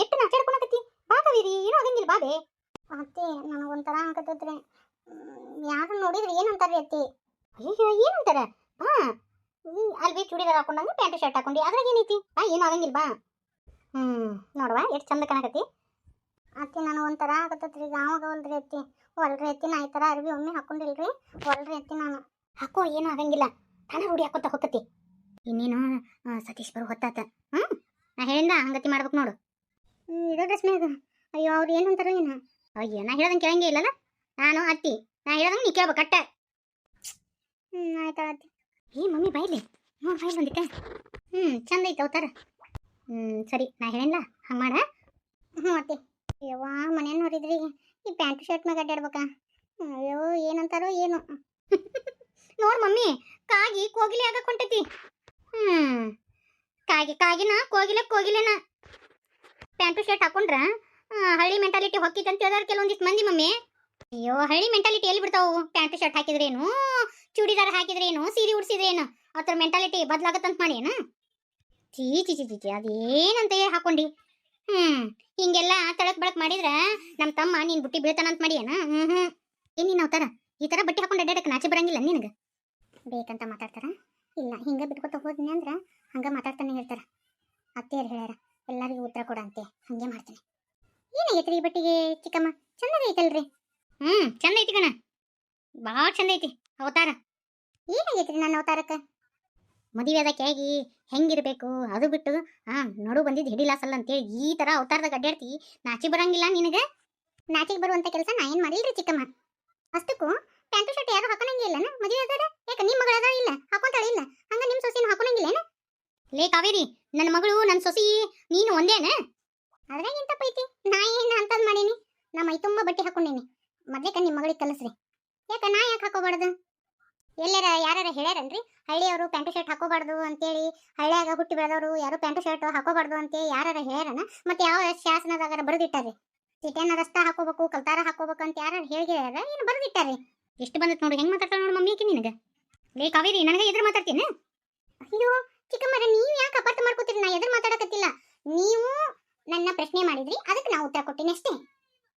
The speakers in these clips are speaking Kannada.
ಎಷ್ಟು ನಾಚಾಡ್ಕೊಳಕತ್ತಿ? ಬಾ ಕಾವೇರಿ, ಏನೂ ಆಗಂಗಿಲ್ಲ, ಬಾಬೆ. ಅತ್ತೆ ನನಗೊಂಥರ ಆಗತ್ತೈತ್ರಿ. ಯಾರು ನೋಡಿದ್ರೆ ಏನಂತಾರ್ರಿ ಅತ್ತಿ? ಅಯ್ಯೋ ಏನಂತಾರ? ಬಾ, ಅಲ್ವೇ ಚೂಡಿದಾರ ಹಾಕೊಂಡಂಗ ಪ್ಯಾಂಟ್ ಶರ್ಟ್ ಹಾಕೊಂಡಿ, ಅದ್ರಾಗ ಏನೈತಿ? ಬಾ, ಏನು ಆಗಂಗಿಲ್ಲ, ಬಾ. ನೋಡುವ ಎಷ್ಟು ಚಂದ ಕಾಣಕತ್ತಿ. ಅತ್ತಿ ನನಗೊಂಥರ ಆಗತ್ತೈತ್ರಿ, ಗಾವಲ್ರಿ ಅತ್ತಿ. ಒಲ್ರಿ ಅತ್ತಿ, ನಾ ಈ ಥರ ಅರ್ವಿ ಒಮ್ಮೆ ಹಾಕೊಂಡಿಲ್ರಿ, ಒಲ್ರಿ ಅತ್ತಿ. ನಾನು ಹಾಕೋ, ಏನೂ ಆಗಂಗಿಲ್ಲ, ತಾನ ರೂಢಿ ಹಾಕೋತ ಹೋಗತ್ತಿ. ಇನ್ನೇನು ಸತೀಶ್ ಬರೋ ಹೊತ್ತಾತ. ನಾ ಹೇಳಿಂದ ಹಂಗತಿ ಮಾಡ್ಬೇಕು ನೋಡು. ಇರೋ ಡ್ರೆಸ್ ಮ್ಯಾಗ ಅಯ್ಯೋ ಅವ್ರು ಏನು ಅಂತಾರೋ ಏನ? ಅಯ್ಯೋ ನಾ ಹೇಳ್ದಂಗೆ ಕೇಳಂಗೆ ಇಲ್ಲಲ್ಲ. ನಾನು ಅತ್ತಿ, ನಾ ಹೇಳ್ದಂಗೆ ನೀ ಕೇಳ್ಬೇಕು ಕಟ್ಟ. ಆಯ್ತಾ ಅತ್ತಿ. ಮಮ್ಮಿ ಬಾಯ್ಲಿ, ಬಾಯ್ಲಿ ಬಂದಿತ್ತೆ. ಚಂದ ಐತೆ ಅವತಾರ. ಸರಿ, ನಾ ಹೇಳಿಲ್ಲ ಹಂಗೆ ಮಾಡ. ಅತ್ತಿ. ಅಯ್ಯವ್ವ ಮನೇನು ನೋಡಿದ್ರಿ, ಈ ಪ್ಯಾಂಟ್ ಶರ್ಟ್ ಮ್ಯಾಗ ಅಡ್ಡಾಡ್ಬೇಕಾ? ಅಯ್ಯೋ ಏನಂತಾರೋ ಏನು. ನೋಡ್ ಮಮ್ಮಿ, ಕಾಗಿ ಕೋಗಿಲೆ ಆಗಕ್ಕೆ ಹೊಂಟೈತಿ. ಕಾಗಿನ ಕೋಗಿಲೆನ ಪ್ಯಾಂಟು ಶರ್ಟ್ ಹಾಕೊಂಡ್ರ ಹಳ್ಳಿ ಮೆಂಟಾಲಿಟಿ ಹೊಕ್ಕಿತ್ತು ಅಂತ ಹೇಳಿದಾರೆ ಕೆಲವೊಂದಿಷ್ಟು ಮಂದಿ ಮಮ್ಮಿ. ಅಯ್ಯೋ ಹಳ್ಳಿ ಮೆಂಟಾಲಿಟಿ ಎಲ್ಲಿ ಬಿಡ್ತಾವು? ಪ್ಯಾಂಟು ಶರ್ಟ್ ಹಾಕಿದ್ರೇನು, ಚೂಡಿದಾರ ಹಾಕಿದ್ರೇನು, ಸೀರೆ ಉಡ್ಸಿದ್ರೇನು, ಆ ಥರ ಮೆಂಟಾಲಿಟಿ ಬದಲಾಗತ್ತಂತ ಮಾಡಿ ಏನು? ಚೀ ಚಿ ಚಿ ಚಿ ಅದೇನಂತ ಹಾಕೊಂಡಿ? ಹಿಂಗೆಲ್ಲ ತಳಕ್ ಬಳಕ್ ಮಾಡಿದ್ರ ನಮ್ಮ ತಮ್ಮ ನೀನ್ ಬುಟ್ಟಿ ಬೀಳ್ತಾನಂತ ಮಾಡಿ ಏನ? ಏನಿನ್ ಅವತಾರ ಈ ಥರ ಬಟ್ಟೆ ಹಾಕೊಂಡು ಅಡ್ಡಾಡಕ್ಕೆ ನಾಚಿ ಬರಂಗಿಲ್ಲ ನಿನಗೆ? ಬೇಕಂತ ಮಾತಾಡ್ತಾರ? ಇಲ್ಲ, ಹಿಂಗೆ ಬಿಟ್ಕೊತ ಹೋದ್ನಿ ಅಂದ್ರೆ ಹಂಗೆ ಮಾತಾಡ್ತಾನೆ ಹೇಳ್ತಾರ. ಅತ್ತೆಯರು ಹೇಳ್ಯಾರ ಎಲ್ಲರಿಗೂ ಉತ್ತರ ಕೊಡ ಅಂತೆ, ಹಂಗೆ ಮಾಡ್ತೇನೆ. ಏನಾಗೈತ್ರಿ ಈ ಬಟ್ಟಿಗೆ ಚಿಕ್ಕಮ್ಮ? ಚಂದ ಐತಲ್ರಿ? ಚಂದ ಐತಿ ಕಣ, ಭಾಳ ಚಂದ ಐತಿ ಅವತಾರ. ಏನಾಗೈತ್ರಿ ನನ್ನ ಅವತಾರಕ್ಕೆ? ಮದುವೆ ಅದಕ್ಕೆ ಆಗಿ ಹೆಂಗಿರ್ಬೇಕು ಅದು ಬಿಟ್ಟು ನೋಡು ಬಂದಿದ್ದು ಹಿಡಿಲಾಸಲ್ಲ ಅಂತೇಳಿ ಈ ಥರ ಅವತಾರದಾಗ ಅಡ್ಡಾಡ್ತಿ, ನಾಚಿ ಬರಂಗಿಲ್ಲ ನಿನಗೆ? ನಾಚಿಗೆ ಬರುವಂಥ ಕೆಲಸ ನಾ ಏನು ಮಾಡಿಲ್ರಿ ಚಿಕ್ಕಮ್ಮ. ಅಷ್ಟಕ್ಕೂ ಪ್ಯಾಂಟು ಶರ್ಟ್ ಯಾರು ಹಾಕೋಣಂಗಿಲ್ಲ ಮದುವೆ ಅದಾರ? ಯಾಕೆ ನಿಮ್ಮ ಮಗಳ ಅದ ಇಲ್ಲ ಹಾಕೊಂತಾಳ ಇಲ್ಲ? ಹಂಗ ನಿಮ್ಮ ಸೊಸಿನ ಹಾಕೋಣಂಗಿಲ್ಲ ಏನ? ಲೇ ಕಾವೇರಿ, ನನ್ನ ಮಗಳು ನನ್ನ ಸೊಸಿ ನೀನು ಒಂದೇನ? ಅದ್ರಾಗ ಎಂತ ಪೈತಿ? ನಾ ಏನು ಅಂತದ್ ಮಾಡೀನಿ? ನಾ ಮೈ ತುಂಬ ಬಟ್ಟೆ ಹಾಕೊಂಡೇನಿ. ಮೊದ್ಲೇಕ ನಿಮ್ಮ ಮಗಳಿಗೆ ಕಲಿಸ್ರಿ. ಯಾಕೆ ನಾ ಯಾಕೆ ಹಾಕೋಬಾರ್ದು? ಎಲ್ಲಾರ ಯಾರು ಹೇಳ್ಯಾರನ್ರಿ ಹಳ್ಳಿಯವರು ಪ್ಯಾಂಟು ಶರ್ಟ್ ಹಾಕೋಬಾರ್ದು ಅಂತೇಳಿ? ಹಳ್ಳಿಯಾಗ ಹುಟ್ಟಿ ಬೆಳೆದವರು ಯಾರು ಪ್ಯಾಂಟು ಶರ್ಟ್ ಹಾಕೋಬಾರ್ದು ಅಂತೇಳಿ ಯಾರು ಹೇಳ್ಯಾರನ? ಮತ್ತೆ ಯಾವ ಶಾಸನದಾಗ ಬರೆದಿಟ್ಟಾರಿ? ಸಿಟಿಯನ್ನ ರಸ್ತಾ ಹಾಕೋಬೇಕು, ಕಲ್ತಾರ ಹಾಕೋಬೇಕು ಅಂತ ಯಾರು ಹೇಳ್ಯಾರ? ಏನು ಬರೆದಿಟ್ಟಾರಿ? ಎಷ್ಟು ಬಂದತ್ ನೋಡಿ, ಹೆಂಗ್ ಮಾತಾಡ್ತಾಳ ನೋಡಿ ಮಮ್ಮಿ ಆಕಿ ನಿನಗೆ. ಲೇ ಕಾವೇರಿ, ನನಗೆ ಎದುರು ಮಾತಾಡ್ತೀನಿ? ಅಯ್ಯೋ ಚಿಕ್ಕಮ್ಮರ, ನೀವು ಯಾಕೆ ಅಪಾರ್ಥ ಮಾಡ್ಕೋತೀರಿ? ನಾ ಎದುರು ಮಾತಾಡಕತ್ತಿಲ್ಲ. ನೀವು ನನ್ನ ಪ್ರಶ್ನೆ ಮಾಡಿದ್ರಿ, ಅದಕ್ಕೆ ನಾ ಉತ್ತರ ಕೊಟ್ಟಿನಿ ಅಷ್ಟೇ.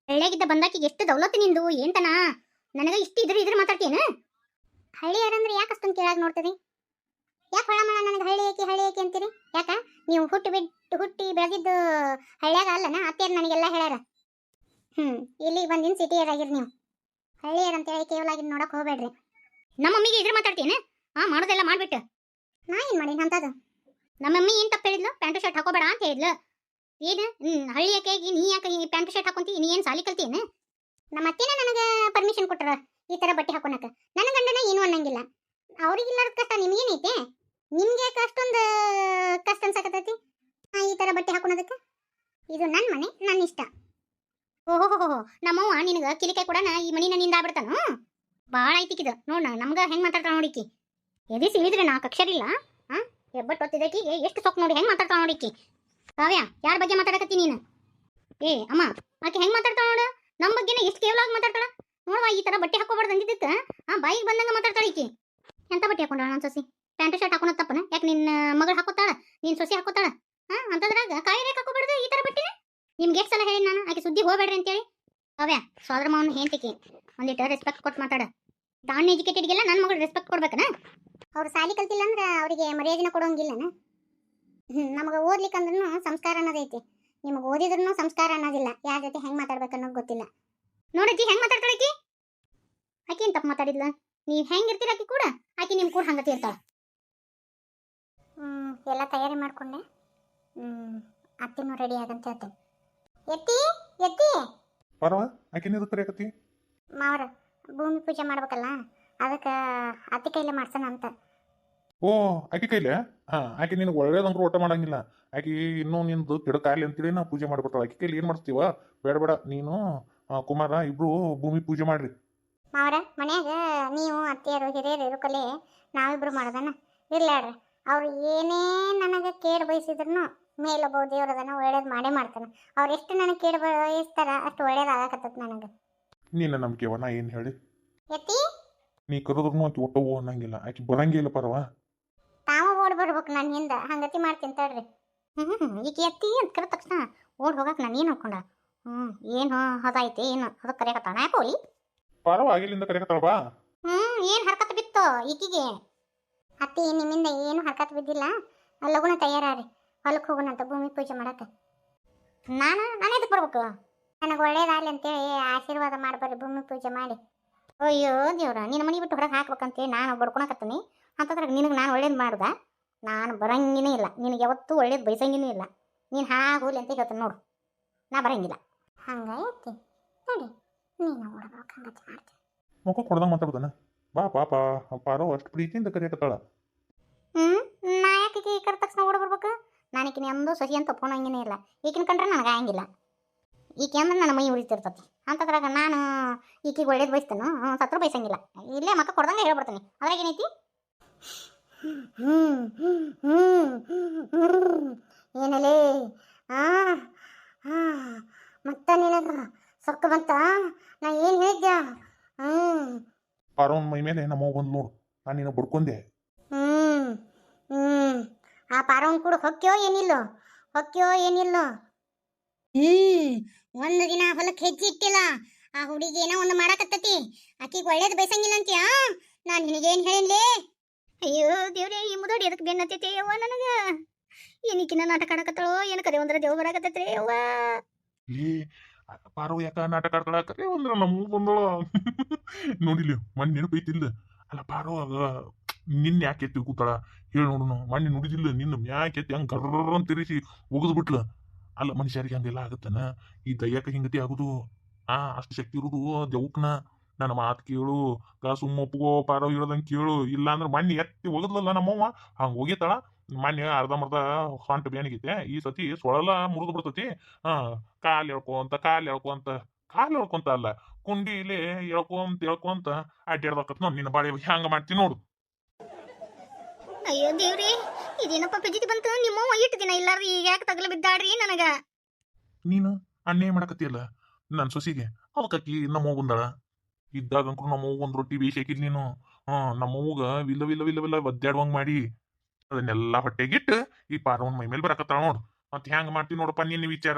ಹಳ್ಳಿಯಾಗಿದ್ದ ಬಂದಾಕಿಗೆ ಎಷ್ಟು ದೌಲತ್ತು ನಿಂದು ಏನ್ತನ? ನನಗೆ ಇಷ್ಟು ಇದ್ರ ಮಾತಾಡ್ತೀನಿ? ಹಳ್ಳಿಯಾರಂದ್ರೆ ಯಾಕೆ ಅಷ್ಟೊಂದು ಕೇಳಾಗ ನೋಡ್ತೀರಿ? ಯಾಕೆ ಹೊಳ ಮಾಡ ನನಗೆ ಹಳ್ಳಿ ಏಕೆ ಅಂತೀರಿ? ಯಾಕ ನೀವು ಹುಟ್ಟಿ ಬೆಳೆದಿದ್ದು ಹಳ್ಳಿಯಾಗ ಅಲ್ಲನ? ಅತ್ತೆಯರು ನನಗೆಲ್ಲ ಹೇಳ್ಯಾರ. ಇಲ್ಲಿಗೆ ಬಂದಿನ ಸಿಟಿಯರಾಗಿರಿ ನೀವು. ಹಳ್ಳಿಯರ್ ಅಂತೇಳಿ ಕೇವಲ ಆಗಿನ ನೋಡಕ್ ಹೋಗ್ಬೇಡ್ರಿ. ನಮ್ಮ ಮಮ್ಮಿಗೆ ಇದ್ರ ಮಾತಾಡ್ತೀನಿ? ಮಾಡೋದೆಲ್ಲ ಮಾಡ್ಬಿಟ್ಟು ನಾ ಏನ್ ಮಾಡೀನಿ ಅಂತದು? ನಮ್ಮ ಮಮ್ಮಿ ಏನ್ ತಪ್ಪು ಹೇಳಿದ್ಲು? ಪ್ಯಾಂಟು ಶರ್ಟ್ ಹಾಕೋಬೇಡ ಅಂತ ಹೇಳಿದ್ಲು. ಏನು ಹಳ್ಳಿ ಯಾಕೆ ನೀ ಯಾಕೆ ಪ್ಯಾಂಟು ಶರ್ಟ್ ಹಾಕೊಂತಿ? ನೀ ಏನು ಸಾಲಿ ಕಲ್ತೀನಿ? ನಮ್ಮ ಅತ್ತೆನ ನನಗೆ ಪರ್ಮಿಷನ್ ಕೊಟ್ಟರ ಈ ಥರ ಬಟ್ಟೆ ಹಾಕೊಳಕ. ನನ್ನ ಗಂಡನ ಏನು ಅನ್ನಂಗಿಲ್ಲ. ಅವ್ರಿಗಿಲ್ಲಾರ ಕಷ್ಟ ನಿಮ್ಗೇನೈತೆ? ನಿಮ್ಗೆ ಯಾಕೆ ಅಷ್ಟೊಂದು ಕಷ್ಟ ಅನ್ಸಕತ್ತೈತಿ ಈ ಥರ ಬಟ್ಟೆ ಹಾಕೊಳೋದಕ್ಕೆ? ಇದು ನನ್ನ ಮನೆ, ನನ್ನ ಇಷ್ಟ. ಓಹೋ, ನಮ್ಮವ್ವ ನಿನಗೆ ಕಿಲಿಕಾಯಿ ಕೂಡ ಈ ಮನಿನ ನಿಂದ ಆಗ್ಬಿಡ್ತಾನು? ಭಾಳ ಐತಿಕಿದ ನೋಡ, ನಮ್ಗೆ ಹೆಂಗೆ ಮಾತಾಡ್ತಾಳ ನೋಡಿಕಿ. ಎದಿ ಸಿಳಿದ್ರೆ ನಾಲ್ಕು ಅಕ್ಷರ ಇಲ್ಲ. ಎಬ್ಬಟ್ಟು ಹೊತ್ತಿದಕ್ಕಿಗೆ ಎಷ್ಟು ಸೊಕ್ ನೋಡಿ ಹೆಂಗೆ ಮಾತಾಡ್ತಾಳ ನೋಡಿಕಿ. ಕಾವ್ಯ, ಯಾರ ಬಗ್ಗೆ ಮಾತಾಡಕತ್ತಿ ನೀನು? ಅಮ್ಮ, ಆಕೆ ಹೆಂಗೆ ಮಾತಾಡ್ತಾಳ ನೋಡು, ನಮ್ಮ ಬಗ್ಗೆನೇ ಎಷ್ಟು ಕೇವಲವಾಗಿ ಮಾತಾಡ್ತಾಳ ನೋಡುವ. ಈ ಥರ ಬಟ್ಟೆ ಹಾಕೋಬಾರ್ದು ಅಂದಿದ್ದಕ್ಕೆ ಬಾಯಿಗೆ ಬಂದಂಗೆ ಮಾತಾಡ್ತಾಳ ಈಕಿ. ಎಂತ ಬಟ್ಟೆ ಹಾಕೊಂಡಾಳ ನನ್ನ ಸೊಸಿ? ಪ್ಯಾಂಟು ಶರ್ಟ್ ಹಾಕೋಣ ತಪ್ಪನ? ಯಾಕೆ ನಿನ್ನ ಮಗಳು ಹಾಕೋತಾಳ, ನಿನ್ನ ಸೊಸಿ ಹಾಕೋತಾಳ? ಅಂತದ್ರಾಗ ಕಾಯಿ ಹಾಕೋಬಾರ್ದು ಈ ಥರ ಬಟ್ಟೆನ? ನಿಮ್ಗೆ ಎಷ್ಟು ಸಲ ಹೇಳಿ ನಾನು ಆಕೆ ಸುದ್ದಿ ಹೋಗ್ಬೇಡ್ರಿ ಅಂತೇಳಿ? ಕಾವ್ಯ, ಸೋದರ ಮಾವನ ಹೆಂಡತಿಗೆ ಒಂದಿಟ್ಟು ರೆಸ್ಪೆಕ್ಟ್ ಕೊಟ್ಟು ಮಾತಾಡ. ತಾನ್ ಎಜುಕೇಟೆಡ್ಗೆಲ್ಲ ನನ್ನ ಮಗಳು ರೆಸ್ಪೆಕ್ಟ್ ಕೊಡ್ಬೇಕನ? ಅವ್ರು ಸಾಲಿ ಕಲ್ತಿಲ್ಲ ಅಂದ್ರೆ ಅವರಿಗೆ ಮರ್ಯಾದೆನ ಕೊಡೋಂಗಿಲ್ಲನ? ನಮಗೆ ಓದ್ಲಿಕ್ಕಂದ್ರೂ ಸಂಸ್ಕಾರ ಅನ್ನೋದೈತಿ. ನಿಮಗೆ ಓದಿದ್ರೂ ಸಂಸ್ಕಾರ ಅನ್ನೋದಿಲ್ಲ. ಯಾರ ಜೊತೆ ಹೆಂಗೆ ಮಾತಾಡ್ಬೇಕು ಅನ್ನೋದು ಗೊತ್ತಿಲ್ಲ. ನೋಡಜ್ಜಿ ಹೆಂಗೆ ಮಾತಾಡ್ತಾಳಕಿ? ಆಕಿ ಏನು ತಪ್ಪು ಮಾತಾಡಿದ್ಲ? ನೀವು ಹೆಂಗಿರ್ತೀರ ಆಕಿ ಕೂಡ ಆಕಿ ನಿಮ್ಮ ಕೂಡ ಹಂಗತಿ ಇರ್ತಾಳ. ಎಲ್ಲ ತಯಾರಿ ಮಾಡ್ಕೊಂಡೆ. ಅತ್ತಿನೂ ರೆಡಿ ಆಗಂತ ಹೇಳ್ತೇನೆ. ಎತ್ತಿ ಪರವ ಆಕಿನ ಕರೆಯಕತ್ತಿ? ಮಾವರ ಭೂಮಿ ಪೂಜೆ ಮಾಡ್ಬೇಕಲ್ಲ, ಅದಕ್ಕೆ ಅತ್ತಿ ಕೈಲೇ ಮಾಡ್ಸೋಣ ಅಂತ. ಓ, ಆಕಿ ಕೈಲೆ? ಆಕಿ ನಿನಗೆ ಒಳ್ಳೇದಂದ್ರೂ ಊಟ ಮಾಡಂಗಿಲ್ಲ. ಆಕಿ ಇನ್ನೂ ನಿಂದು ಗಿಡಕಾಲಿ ಅಂತೇಳಿ ನಾವು ಪೂಜೆ ಮಾಡ್ಬಿಡ್ತಾವ. ಆಕಿ ಕೈಲಿ ಏನು ಮಾಡಿಸ್ತೀವ? ಬೇಡ, ನೀನು ಕುಮಾರ ಇಬ್ರು ಭೂಮಿ ಪೂಜೆ ಮಾಡ್ರಿ. ಮಾವರ ಮನ್ಯಾಗ ನೀವು ಅತ್ತಿಯರು ಹಿರಿಯರು ಇರೋಕಲೆ ನಾವಿಬ್ರು ಮಾಡೋದನ್ನ ಇರ್ಲಾಡ್ರಿ. ಅವ್ರು ಏನೇ ನನಗೆ ಕೇಡು ಬಯಸಿದ್ರು ಮೇಲೊಬ್ಬ ದೇವ್ರದನ್ನ ಒಳ್ಳೇದು ಮಾಡೇ ಮಾಡ್ತಾನೆ. ಅವ್ರು ಎಷ್ಟು ನನಗೆ ಕೇಡು ಬಯಸ್ತಾರ ಅಷ್ಟು ಒಳ್ಳೇದಾಗಕತ್ತದ ನನಗೆ. ನೀನ ನಂಬಿಕೆವ? ನಾ ಏನು ಹೇಳಿ? ಎತ್ತಿ ನೀ ಕರೆದ್ರು ಆಕಿ ಒಟ್ಟು ಅನ್ನಂಗಿಲ್ಲ. ಆಕಿ ಬರಂಗಿಲ್ಲ ಪರವ. ತಾವು ಓಡ್ ಬರ್ಬೇಕು ನನ್ನ ಹಿಂದೆ, ಹಂಗತಿ ಮಾಡ್ತೀನಿ ತಡ್ರಿ. ಈಗ ಎತ್ತಿ ಅಂತ ಕರೆದ ತಕ್ಷಣ ಓಡ್ ಹೋಗಕ್ಕೆ ನಾನು ಏನು ಅನ್ಕೊಂಡ ಏನು ಹದೈತಿ ಏನು ಅದಕ್ಕೆ ಕರೆಯಕತ್ತಾಣ ಯಾಕೋಲಿ ಪಾರವ ಆಗಿಲಿಂದ ಕರೆಕತ್ತಾಳ ಬಾ. ಏನು ಹರ್ಕತ್ ಬಿತ್ತು ಈಕಿಗೆ ಅತ್ತಿ ನಿಮ್ಮಿಂದ ಏನು ಹರ್ಕತ್ ಬಿದ್ದಿಲ್ಲ ಲಗುನ ತಯಾರಾರಿ ಹೊಲಕ್ಕೆ ಹೋಗೋಣಂತ ಭೂಮಿ ಪೂಜೆ ಮಾಡಕ್ಕೆ ನಾನು ಎದಕ್ಕೆ ಬರ್ಬೇಕು ನನಗೆ ಒಳ್ಳೇದಾಗಲಿ ಅಂತೇಳಿ ಆಶೀರ್ವಾದ ಮಾಡ್ಬರ್ರಿ ಭೂಮಿ ಪೂಜೆ ಮಾಡಿ. ಅಯ್ಯೋ ದೇವ್ರ ನಿನ್ನ ಮನೆ ಬಿಟ್ಟು ಹೊರಗೆ ಹಾಕ್ಬೇಕಂತೇಳಿ ನಾನು ಬಡ್ಕೊಳಕತ್ತೀನಿ ಅಂತಂದ್ರೆ ನಿನಗೆ ನಾನು ಒಳ್ಳೇದು ಮಾಡ್ದ ನಾನು ಬರಂಗಿನೇ ಇಲ್ಲ ನಿನಗೆ ಯಾವತ್ತೂ ಒಳ್ಳೇದು ಬಯಸಂಗಿನೂ ಇಲ್ಲ ನೀನು ಹೋಗ್ಲಿ ಅಂತ ಹೇಳ್ತೀನಿ ನೋಡು ನಾ ಬರಂಗಿಲ್ಲ ಹಂಗಾಯ್ತಿ ನೋಡಿ ನೀನು ಓಡಬೇಕು ಹಂಗತಿ ಮಾಡ್ತೀನಿ ಮುಖ ಕೊಡ್ದಂಗೆ ಮಾತಾಡ್ತಾನ ಬಾ ಪಾಪ ಪಾರೋ ಅಷ್ಟು ಪ್ರೀತಿಯಿಂದ ಕರೆಯಕತ್ತಾಳ. ನಾ ಯಾಕೆ ಈ ಕರೆದ ತಕ್ಷಣ ಓಡ ಬರ್ಬೇಕು ನಾನು ಈಕಿನ ಎಂದೂ ಸಸಿ ಅಂತ ಒಪ್ಕೊಳಂಗೇನೇ ಇಲ್ಲ ಈಕಿನ ಕಂಡ್ರೆ ನನಗೆ ಆಗಂಗಿಲ್ಲ ಈಕೆ ಅಂದ್ರೆ ನನ್ನ ಮೈ ಉಳಿತಿರ್ತತಿ ಅಂತದ್ರಾಗ ನಾನು ಈಕಿಗೆ ಒಳ್ಳೇದು ಬಯಸ್ತೇನು ಸತ್ರ ಬಯಸಂಗಿಲ್ಲ ಇಲ್ಲೇ ಮಕ್ಕ ಕೊಡ್ದಂಗೆ ಹೇಳ್ಬಿಡ್ತೀನಿ ಅದ್ರಾಗ ಏನೈತಿ ಏನಲೇ ಮತ್ತ ನಿನಗ ಸೊಕ್ಕ ಬಂತ ನಾ ಏನು ಹೇಳಿದ್ಯಾ ಪಾರೋನ್ ಮೈ ಮೇಲೆ ನಮ್ಮ ಬಂದು ನೋಡು ನಾನು ನಿನ್ನ ಬಡ್ಕೊಂಡೆ. ಆ ಪಾರವನ್ ಕೂಡ ಹೊಕ್ಕ್ಯೋ ಏನಿಲ್ಲೋ ಒಂದು ದಿನ ಹೊಲಕ್ಕೆ ಹೆಜ್ಜೆ ಇಟ್ಟಿಲ್ಲ ಆ ಹುಡುಗಿ ಏನೋ ಒಂದು ಮಾಡಕತ್ತತಿ ಆಕಿಗೆ ಒಳ್ಳೇದು ಬಯಸಂಗಿಲ್ಲ ಅಂತೀಯಾ ನಾನು ನಿನಗೇನು ಹೇಳಿನ್ಲೇ ಅಯ್ಯೋ ದೇವ್ರೇ ಈ ಮುದೋಡಿ ಅದಕ್ಕೆ ಬೆನ್ನತ್ತೈತಿ ಅವ್ವ ನನಗ ಏನಕ್ಕಿನ ನಾಟಕ ಆಡಕತ್ತಳೋ ಏನು ಕರೆ ಒಂದ್ರ ದೇವ್ ಬರಾಕತ್ತೈತ್ರಿ ಅವ್ವ ಏ ಪಾರೋ ಯಾಕ ನಾಟಕ ಆಡ್ತಾಳ ಕರೆ ಅಂದ್ರ ನಮ್ಮ ಬಂದಳ ನೋಡಿಲ್ಲ ಮಣ್ಣು ನೆನಪೈತಿಲ್ಲ ಅಲ್ಲ ಪಾರೋ ನಿನ್ನ ಯಾಕೆ ಎತ್ತಿ ಕೂತಾಳ ಹೇಳಿ ನೋಡುನು ಮಣ್ಣು ನುಡಿದಿಲ್ಲ ನಿನ್ನ ಯಾಕೆ ಎತ್ತಿ ಹಂಗೆ ಗರ್ರ ಅಂತ ತಿರುಗಿಸಿ ಒಗದು ಬಿಟ್ಲ ಅಲ್ಲ ಮನುಷ್ಯರಿಗೆ ಹಂಗೆಲ್ಲ ಆಗುತ್ತಾನ ಈ ದಯ್ಯಕ್ಕೆ ಹಿಂಗತಿ ಆಗುದು ಅಷ್ಟು ಶಕ್ತಿ ಇರುದು ದೆವ್ಕನ ನನ್ನ ಮಾತು ಕೇಳು ಸುಮ್ಮ ಒಪ್ಪಗೋ ಪಾರೋ ಹೇಳದಂಗೆ ಕೇಳು ಇಲ್ಲ ಅಂದ್ರೆ ಮಣ್ಣು ಎತ್ತಿ ಒಗದ್ಲಲ್ಲ ನಮ್ಮವ್ವ ಹಂಗೆ ಹೋಗಿತಾಳ ಮಣ್ಣು ಅರ್ಧಂಬರ್ಧ ಸೊಂಟ ಬೇನಿಗೈತೆ ಈ ಸತಿ ಸೊಳಲ ಮುರಿದು ಬಿಡ್ತತಿ ಕಾಲು ಎಳ್ಕೊಂತ ಅಲ್ಲ ಕುಂಡಿಲಿ ಎಳ್ಕೊಂತ ಅಡ್ಡಾಡ್ದಕತ್ ನೋಡಿ ನಿನ್ನ ಬಾಳೆ ಹ್ಯಾಂಗ ಮಾಡ್ತೀನಿ ನೋಡು. ಅಯ್ಯೋ ದೇವ್ರಿ ಇದೇನಪ್ಪ ಪೆಜಿತಿ ಬಂತು ನಿಮ್ಮವ್ವ ಇಟ್ಟು ದಿನ ಇಲ್ಲಾರ್ರಿ ಈಗ ಯಾಕೆ ತಗಲ ಬಿದ್ದಾಡ್ರಿ ನನಗ ನೀನು ಅಣ್ಣೇ ಮಾಡಕತ್ತಿಯಲ್ಲ ನನ್ನ ಸೊಸಿಗೆ ಅವಕಾಕಿ ನಮ್ಮ ಬಂದಾಳ ಇದ್ದಾಗ ಅಂಕರು ನಮ್ಮ ಒಂದು ರೊಟ್ಟಿ ಬೇಯಿಸಿ ಹಾಕಿದ್ ನೀನು ನಮ್ಮವ್ಗ ವಿಲ್ಲ ಒದ್ದಾಡುವಂಗ್ ಮಾಡಿ ಅದನ್ನೆಲ್ಲ ಹೊಟ್ಟೆಗಿಟ್ಟು ಈ ಪಾರವನ್ ಮೈ ಮೇಲೆ ಬರಕತ್ತಾಳ ನೋಡು ಮತ್ತೆ ಹೆಂಗ್ ಮಾಡ್ತೀನಿ ನೋಡಪ್ಪ ನಿನ್ನ ವಿಚಾರ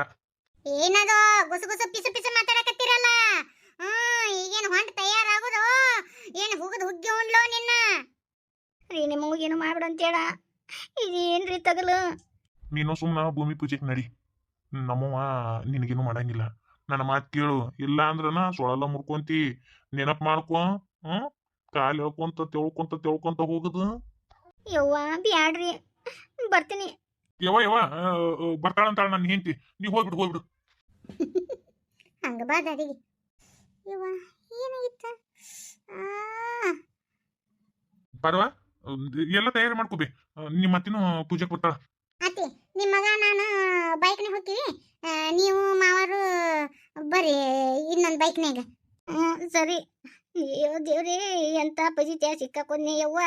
ಏನದು ಗುಸು ಪಿಸ ಮಾತಾಡಕತ್ತಿರಲ್ಲ ಈಗೇನು ಹೊಂಟ ತಯಾರಾಗೋದು ಏನು ಹುಗದ್ ಹುಗ್ಗಿ ಉಂಡ್ಲೋ ನಿನ್ನ ರೀ ನಿಮ್ಮಗೇನು ಮಾಡ್ಬಿಡ ಅಂತೇಳ ಇದೇನ್ರಿ ತಗಲು ನೀನು ಸುಮ್ಮನ ಭೂಮಿ ಪೂಜೆಗೆ ನಡಿ ನಮ್ಮವ್ವ ನಿನಗೇನು ಮಾಡಂಗಿಲ್ಲ ನನ್ನ ಮಾತು ಕೇಳು ಇಲ್ಲ ಅಂದ್ರನ ಸೊಳಲ್ಲ ಮುರ್ಕೊಂತಿ ನೆನಪು ಮಾಡ್ಕೊ ಕಾಲು ಎಳ್ಕೊಂತ ಹೋಗುದು ಯವ್ವ ಬ್ಯಾಡ್ರಿ ಬರ್ತೀನಿ ಯವ್ವ ಬರ್ತಾಳಂತಾಳ ನನ್ನ ಹೆಂಡತಿ ನೀ ಹೋಗ್ಬಿಡು ಹಂಗ ಬಾ ದಾರಿಗೆ ಯವ್ವ ಏನಾಗಿತ್ತ ಪರವಾ ಎಲ್ಲ ತಯಾರಿ ಮಾಡ್ಕೋಬಿ ನಿಮ್ಮ ಅತ್ತಿನೂ ಪೂಜೆಗೆ ಬರ್ತಾಳ ಅತ್ತಿ ನಿಮ್ಮ ಮಗ ನಾನು ಬೈಕ್ನಾಗ ಹೋಗ್ತೀವಿ ನೀವು ಮಾವರು ಬರ್ರಿ ಇನ್ನೊಂದು ಬೈಕ್ನಾಗ ಸರಿ ಅಯ್ಯೋ ದೇವ್ರಿ ಎಂತ ಪಜಿತ್ಯ ಸಿಕ್ಕಾಕೊಂಡ್ನಿ ಯವ್ವ